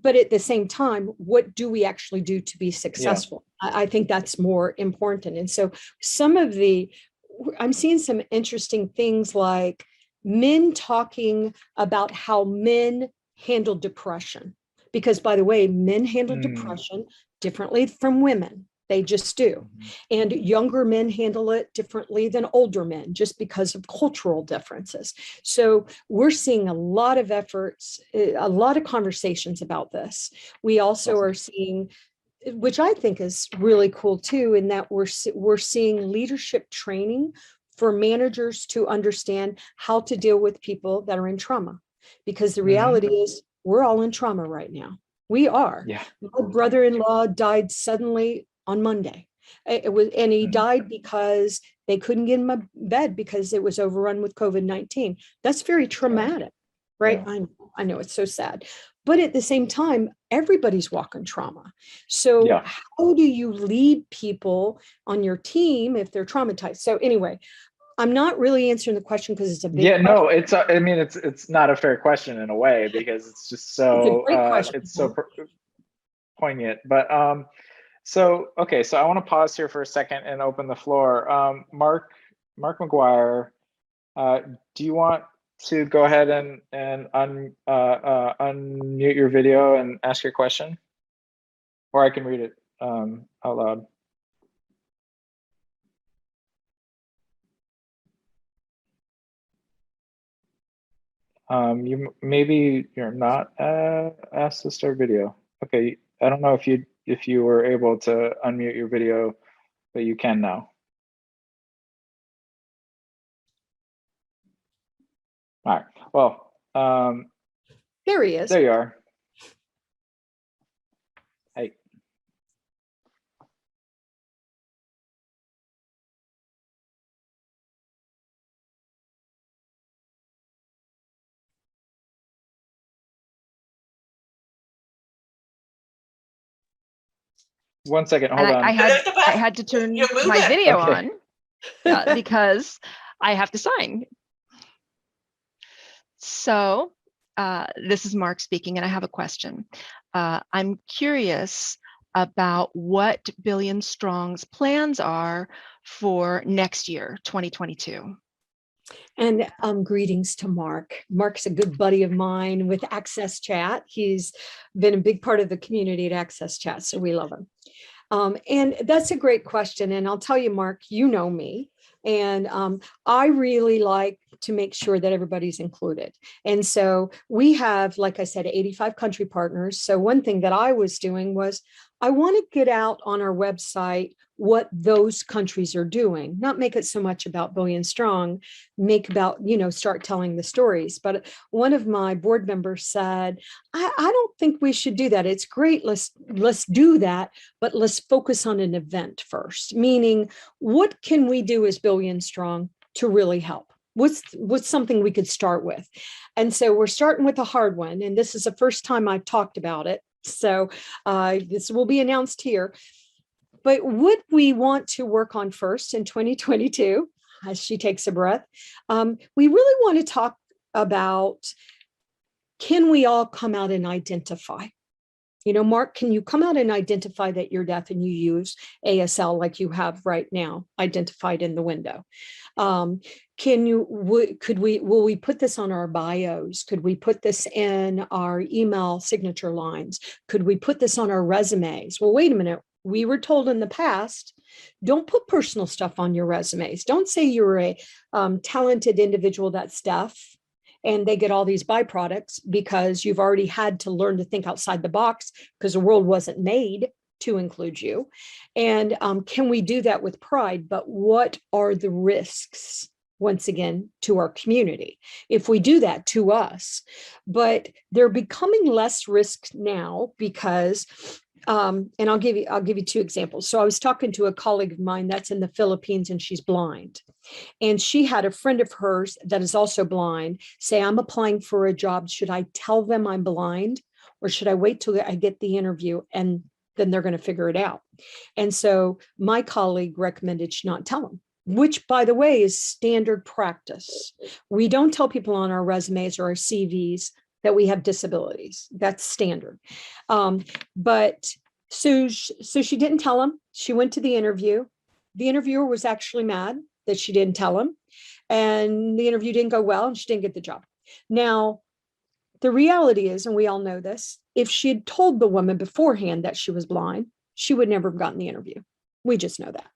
at the same time, what do we actually do to be successful? I think that's more important. And so I'm seeing some interesting things like men talking about how men handle depression. Because by the way, men handle depression differently from women. They just do. And younger men handle it differently than older men, just because of cultural differences. So we're seeing a lot of efforts, a lot of conversations about this. We also are seeing, which I think is really cool too, in that we're seeing leadership training for managers to understand how to deal with people that are in trauma. Because the reality is we're all in trauma right now. We are. Yeah. My brother-in-law died suddenly on Monday. And he died because they couldn't get him a bed because it was overrun with COVID-19. That's very traumatic, right? Yeah. I know it's so sad, but at the same time, everybody's walking trauma. So Yeah. how do you lead people on your team if they're traumatized? So anyway, I'm not really answering the question because it's a big Yeah, question. no, I mean, it's not a fair question in a way because it's just so, It's a great question. it's so poignant. But so, okay, so I want to pause here for a second and open the floor. Mark McGuire, do you want to go ahead and unmute your video and ask your question? Or I can read it out loud. Maybe you're not asked to start video. Okay, I don't know if you were able to unmute your video, but you can now. All right. Well, There he is. there you are. Hey. One second, hold on. I had to turn my video on because I have to sign. So this is Mark speaking, and I have a question. I'm curious about what Billion Strong's plans are for next year, 2022. And greetings to Mark. Mark's a good buddy of mine with Access Chat. He's been a big part of the community at Access Chat, so we love him. And that's a great question. And I'll tell you, Mark, you know me. And I really like to make sure that everybody's included. And so we have, like I said, 85 country partners. So one thing that I was doing was I want to get out on our website what those countries are doing, not make it so much about Billion Strong, make about, start telling the stories. But one of my board members said, I don't think we should do that. It's great. Let's do that, but let's focus on an event first, meaning what can we do as Billion Strong to really help? What's something we could start with? And so we're starting with a hard one. And this is the first time I've talked about it. So this will be announced here. But what we want to work on first in 2022, as she takes a breath, we really want to talk about, can we all come out and identify? Mark, can you come out and identify that you're deaf and you use ASL like you have right now, identified in the window? Will we put this on our bios? Could we put this in our email signature lines? Could we put this on our resumes? Well, wait a minute. We were told in the past, don't put personal stuff on your resumes. Don't say you're a talented individual that's deaf and they get all these byproducts because you've already had to learn to think outside the box because the world wasn't made to include you. And can we do that with pride? But what are the risks, once again, to our community if we do that to us? But they're becoming less risk now because and I'll give you two examples. So I was talking to a colleague of mine that's in the Philippines and she's blind. And she had a friend of hers that is also blind say, I'm applying for a job. Should I tell them I'm blind or should I wait till I get the interview and then they're going to figure it out? And so my colleague recommended she not tell them, which, by the way, is standard practice. We don't tell people on our resumes or our CVs that we have disabilities. That's standard. But so she didn't tell him. She went to the interview. The interviewer was actually mad that she didn't tell him. And the interview didn't go well and she didn't get the job. Now, the reality is, and we all know this, if she had told the woman beforehand that she was blind, she would never have gotten the interview. We just know that.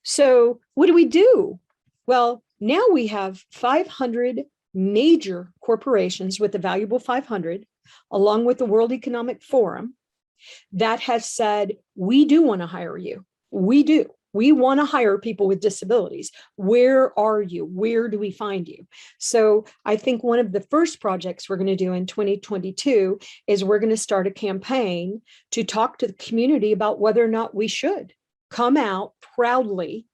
So what do we do? Well, now we have 500 major corporations with the valuable 500, along with the World Economic Forum, that have said, we do want to hire you. We do. We want to hire people with disabilities. Where are you? Where do we find you? So I think one of the first projects we're going to do in 2022 is we're going to start a campaign to talk to the community about whether or not we should come out proudly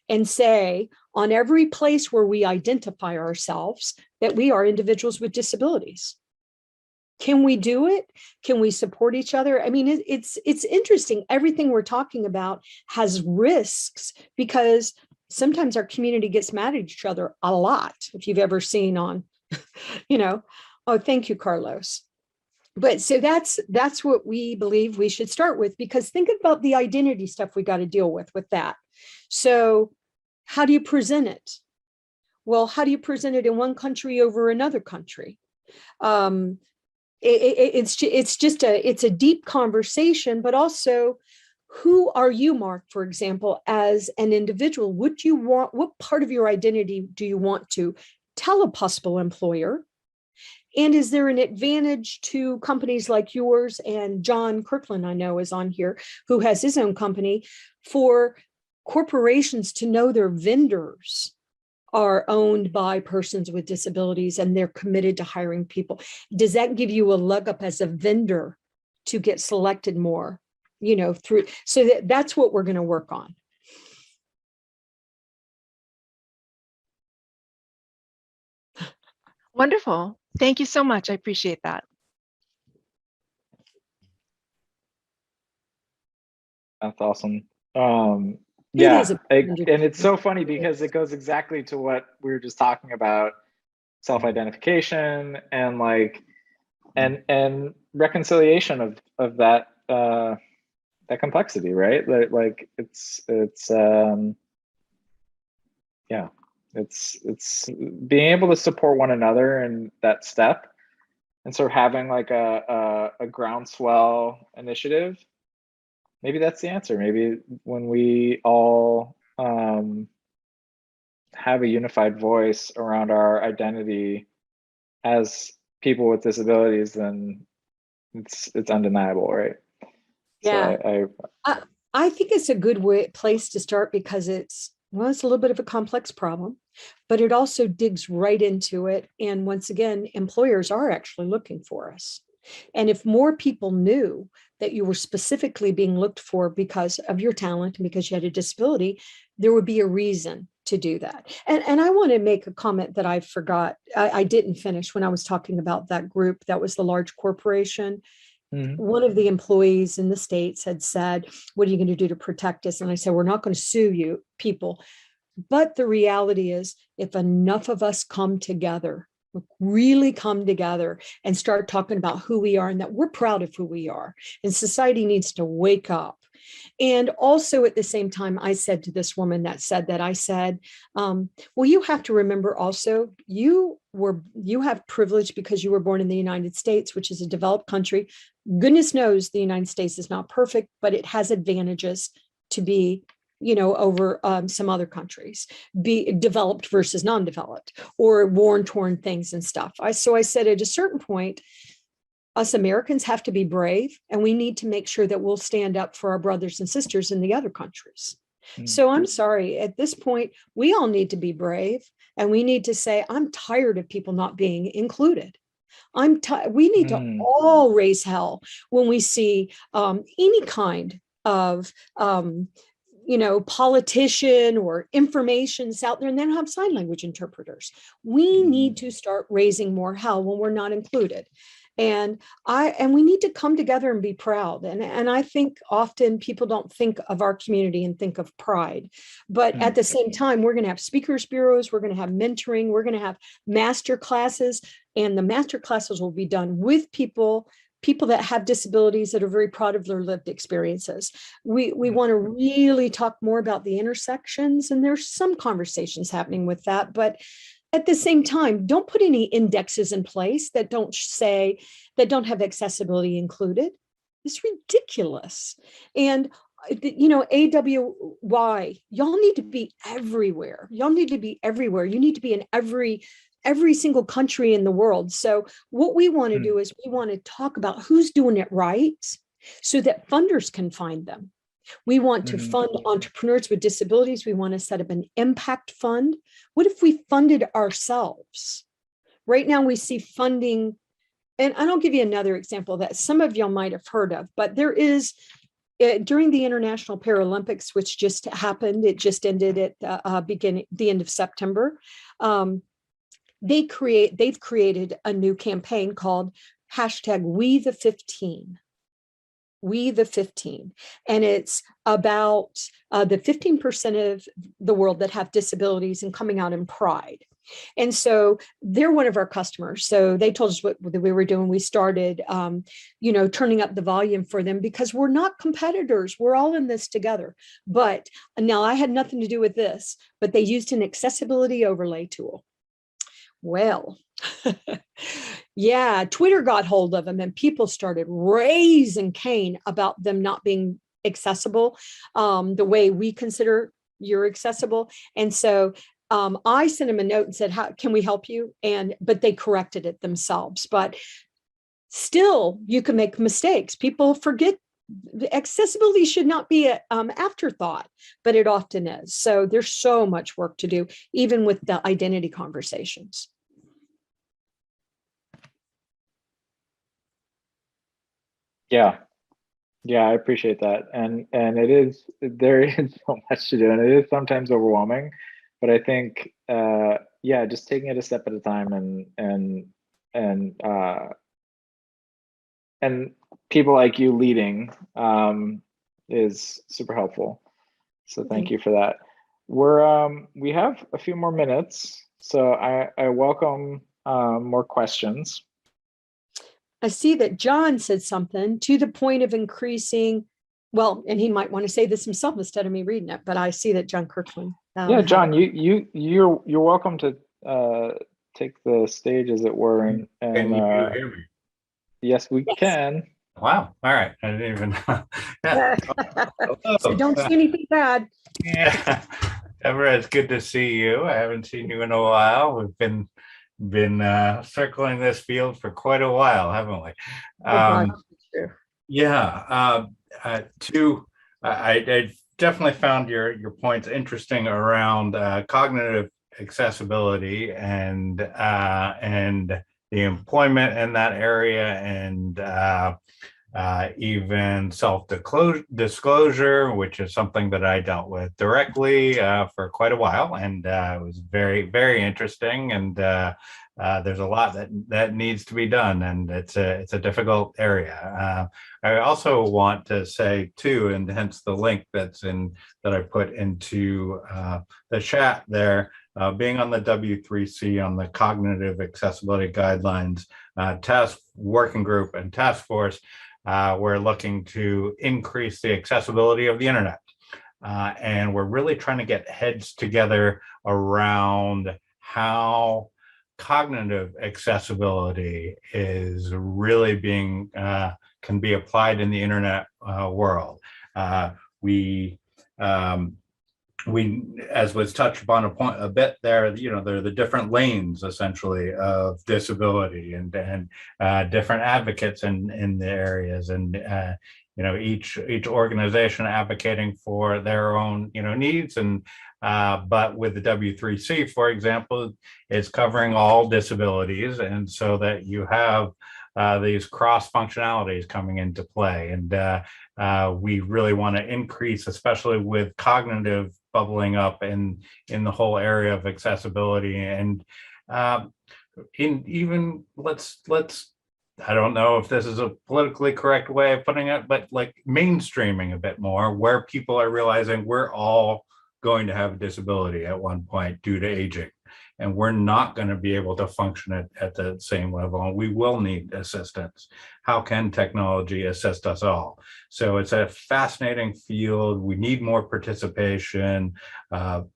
and say on every place where we identify ourselves that we are individuals with disabilities? Can we do it? Can we support each other? I mean, it's interesting. Everything we're talking about has risks because sometimes our community gets mad at each other a lot. If you've ever seen on, oh, thank you, Carlos. But so that's what we believe we should start with, because think about the identity stuff we got to deal with that. So how do you present it? Well, how do you present it in one country over another country? It's a deep conversation, but also, who are you, Mark, for example, as an individual? What part of your identity do you want to tell a possible employer? And is there an advantage to companies like yours? And John Kirkland, I know, is on here, who has his own company, for corporations to know their vendors are owned by persons with disabilities and they're committed to hiring people. Does that give you a leg up as a vendor to get selected more, through? So that's what we're going to work on. Wonderful. Thank you so much. I appreciate that. That's awesome. Yeah, and it's so funny because it goes exactly to what we were just talking about, self-identification and and reconciliation of that that complexity, right? Like it's yeah, it's being able to support one another in that step, and sort of having like a groundswell initiative. Maybe that's the answer. Maybe when we all have a unified voice around our identity as people with disabilities, then it's undeniable, right? Yeah, So I think it's a good place to start, because it's a little bit of a complex problem, but it also digs right into it. And once again, employers are actually looking for us. And if more people knew that you were specifically being looked for because of your talent and because you had a disability, there would be a reason to do that. And I want to make a comment that I forgot. I didn't finish when I was talking about that group that was the large corporation. One of the employees in the States had said, what are you going to do to protect us? And I said, we're not going to sue you people. But the reality is, if enough of us come together, really come together and start talking about who we are and that we're proud of who we are, and society needs to wake up. And also at the same time, I said to this woman that said that, I said, well, you have to remember also, you have privilege because you were born in the United States, which is a developed country. Goodness knows the United States is not perfect, but it has advantages to be, over some other countries, be developed versus non-developed, or war-torn things and stuff. So I said, at a certain point, us Americans have to be brave, and we need to make sure that we'll stand up for our brothers and sisters in the other countries. So I'm sorry, at this point, we all need to be brave, and we need to say, I'm tired of people not being included. We need to all raise hell when we see any kind of politician or information's out there and they don't have sign language interpreters. We need to start raising more hell when we're not included. And we need to come together and be proud. And I think often people don't think of our community and think of pride, but at the same time, we're going to have speakers bureaus, we're going to have mentoring, we're going to have master classes, and the master classes will be done with people that have disabilities that are very proud of their lived experiences. We want to really talk more about the intersections, and there's some conversations happening with that, but at the same time, don't put any indexes in place that don't have accessibility included. It's ridiculous. And AWY, y'all need to be everywhere. Y'all need to be everywhere. You need to be in every single country in the world. So what we want to do is we want to talk about who's doing it right so that funders can find them. We want to fund entrepreneurs with disabilities. We want to set up an impact fund. What if we funded ourselves? Right now we see funding, and I'll give you another example that some of y'all might have heard of, but there is during the International Paralympics, which just happened, it just ended at the end of September. They've created a new campaign called #WeThe15. We the 15. And it's about the 15% of the world that have disabilities and coming out in pride. And so they're one of our customers. So they told us what we were doing. We started, turning up the volume for them because we're not competitors. We're all in this together. But now I had nothing to do with this, but they used an accessibility overlay tool. Well, yeah, Twitter got hold of them and people started raising Cain about them not being accessible the way we consider you're accessible. And so I sent him a note and said, "How can we help you?" But they corrected it themselves. But still, you can make mistakes. People forget. Accessibility should not be an afterthought, but it often is. So there's so much work to do, even with the identity conversations. Yeah, I appreciate that, and there is so much to do, and it is sometimes overwhelming. But I think, just taking it a step at a time, and people like you leading is super helpful. So thank you for that. We have a few more minutes, so I welcome more questions. I see that John said something to the point of increasing. Well, and he might want to say this himself instead of me reading it, but I see that John Kirkland. Yeah, John, you're welcome to take the stage, as it were, and Can you hear me? Yes, we can. Wow. All right. I didn't even know. Yeah. So don't see anything bad. Yeah. Debra, it's good to see you. I haven't seen you in a while. We've been circling this field for quite a while, haven't we? True. Yeah. I definitely found your points interesting around cognitive accessibility and the employment in that area, and even self-disclosure, which is something that I dealt with directly for quite a while, and it was very, very interesting. And there's a lot that needs to be done, and it's a difficult area. I also want to say too, and hence the link that I put into the chat there, being on the W3C, on the Cognitive Accessibility Guidelines task working group and task force, we're looking to increase the accessibility of the internet. And we're really trying to get heads together around how cognitive accessibility is really being can be applied in the internet world. We, as was touched upon a bit there, there are the different lanes essentially of disability, and different advocates in the areas, and each organization advocating for their own needs, and but with the W3C, for example, it's covering all disabilities, and so that you have these cross functionalities coming into play. And we really want to increase, especially with cognitive bubbling up in the whole area of accessibility, and let's I don't know if this is a politically correct way of putting it, but like mainstreaming a bit more, where people are realizing we're all going to have a disability at one point due to aging, and we're not going to be able to function at the same level, and we will need assistance. How can technology assist us all? So it's a fascinating field. We need more participation.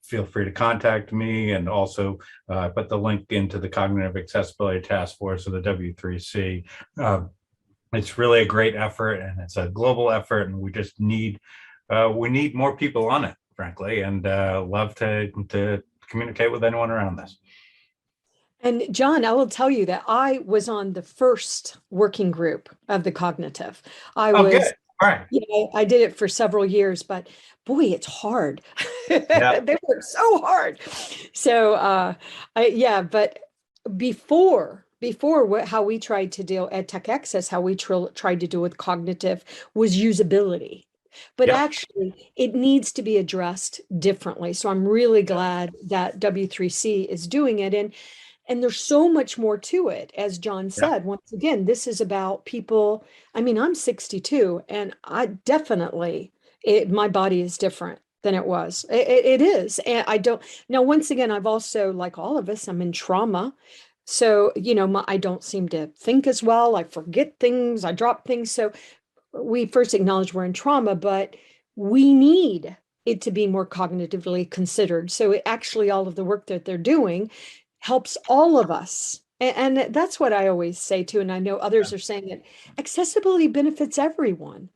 Feel free to contact me, and also put the link into the Cognitive Accessibility Task Force of the W3C. It's really a great effort, and it's a global effort, and we just need more people on it, frankly, and love to communicate with anyone around this. And John, I will tell you that I was on the first working group of the cognitive. Good. All right. I did it for several years, but boy, it's hard. Yeah. They work so hard. So but before how we tried to deal at Tech Access, how we tried to deal with cognitive was usability. but Yep. actually it needs to be addressed differently. So I'm really glad that W3C is doing it. And there's so much more to it. As John said, once again, this is about people. I mean, I'm 62 and I definitely, my body is different than it was. It is. And I don't, now, once again, I've also, like all of us, I'm in trauma. So, you know, I don't seem to think as well. I forget things, I drop things. So we first acknowledge we're in trauma, but we need it to be more cognitively considered. So actually all of the work that they're doing helps all of us. And that's what I always say too. And I know others are saying it. Accessibility benefits everyone.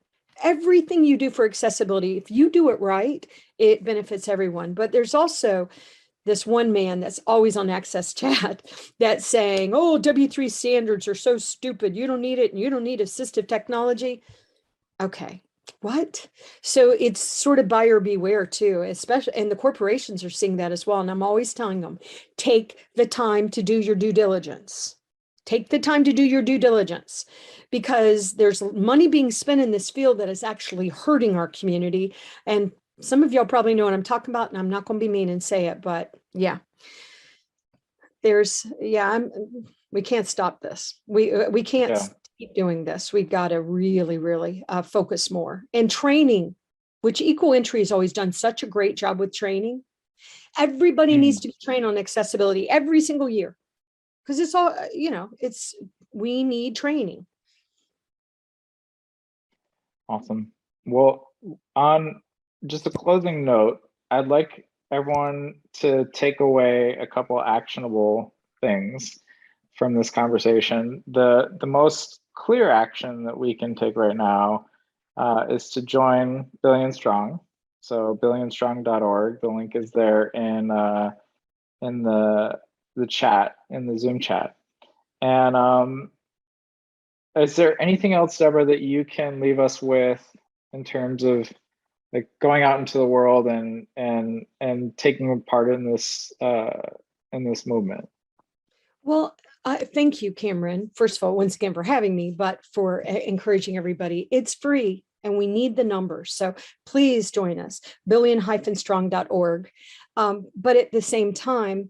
Everything you do for accessibility, if you do it right, it benefits everyone. But there's also this one man that's always on Access Chat that's saying, oh, W3 standards are so stupid. You don't need it. And you don't need assistive technology. Okay, what? So it's sort of buyer beware too, especially, and the corporations are seeing that as well. And I'm always telling them, take the time to do your due diligence. Take the time to do your due diligence, because there's money being spent in this field that is actually hurting our community. And some of y'all probably know what I'm talking about, and I'm not going to be mean and say it, but yeah, we can't stop this. We can't Yeah. keep doing this. We've got to really, really focus more. And training, which Equal Entry has always done such a great job with training. Everybody needs to be trained on accessibility every single year, because it's all, you know, we need training. Awesome. Well, on just a closing note, I'd like everyone to take away a couple actionable things from this conversation. The most clear action that we can take right now is to join Billion Strong. So billionstrong.org. The link is there in the chat, in the Zoom chat. And is there anything else, Deborah, that you can leave us with in terms of like going out into the world and taking part in this movement? Well, thank you, Cameron. First of all, once again, for having me, but for encouraging everybody. It's free and we need the numbers. So please join us, billion-strong.org. But at the same time,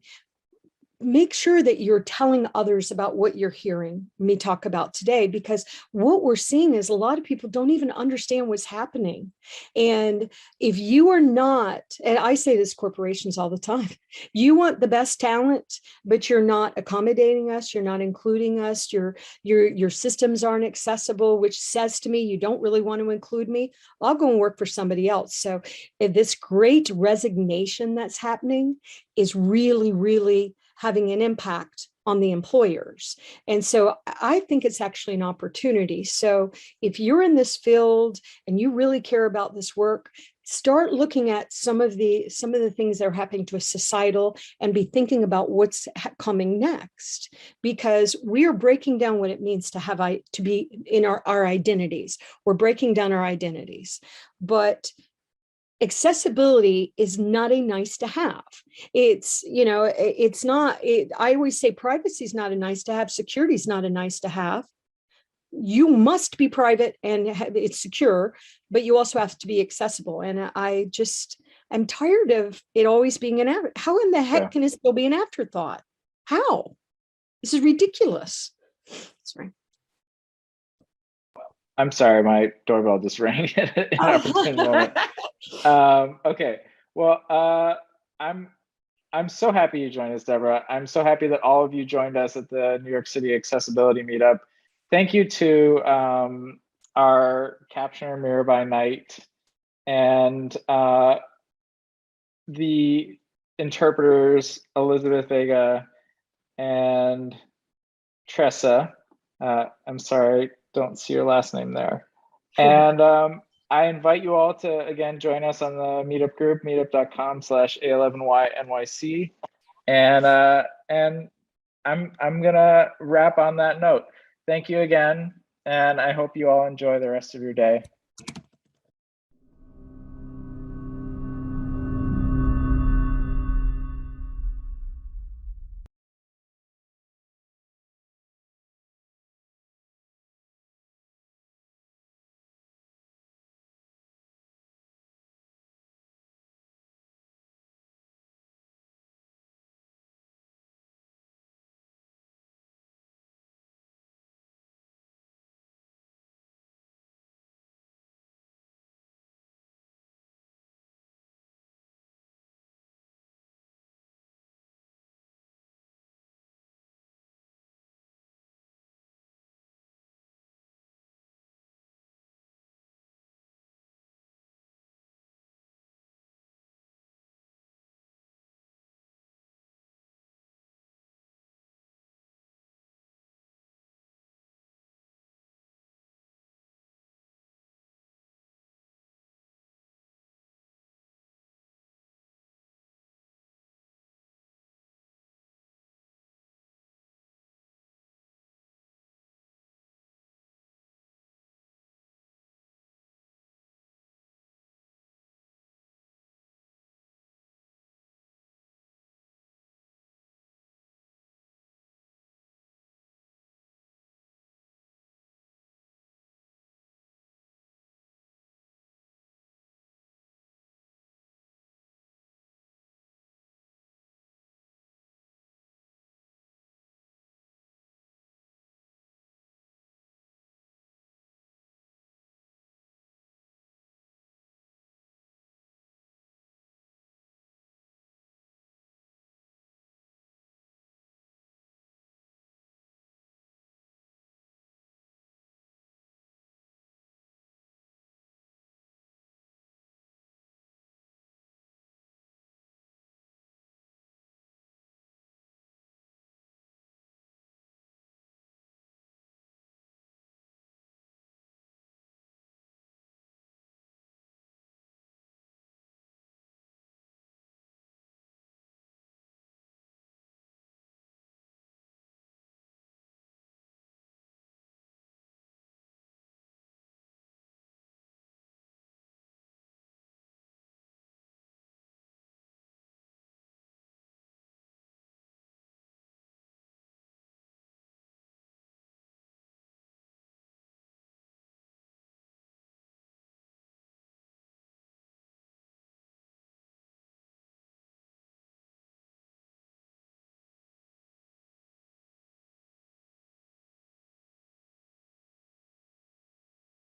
make sure that you're telling others about what you're hearing me talk about today, because what we're seeing is a lot of people don't even understand what's happening. And if you are not, and I say this corporations all the time, you want the best talent, but you're not accommodating us, you're not including us, your systems aren't accessible, which says to me, you don't really want to include me, I'll go and work for somebody else. So this great resignation that's happening is really, really having an impact on the employers. And so I think it's actually an opportunity. So if you're in this field and you really care about this work, start looking at some of the things that are happening to a societal and be thinking about what's coming next, because we are breaking down what it means to be in our identities. We're breaking down our identities, but accessibility is not a nice to have. It's, you know, it's not, I always say privacy is not a nice to have. Security is not a nice to have. You must be private and it's secure, but you also have to be accessible. And I'm tired of it always being an afterthought. How in the heck can it still be an afterthought? How? This is ridiculous. Sorry. I'm sorry, my doorbell just rang at an opportune moment. Okay, well, I'm so happy you joined us, Deborah. I'm so happy that all of you joined us at the New York City Accessibility Meetup. Thank you to our captioner, Mirabai Knight, and the interpreters, Elizabeth Vega and Tressa. I'm sorry, don't see your last name there. And I invite you all to, again, join us on the Meetup group, meetup.com/A11yNYC. And I'm gonna wrap on that note. Thank you again, and I hope you all enjoy the rest of your day.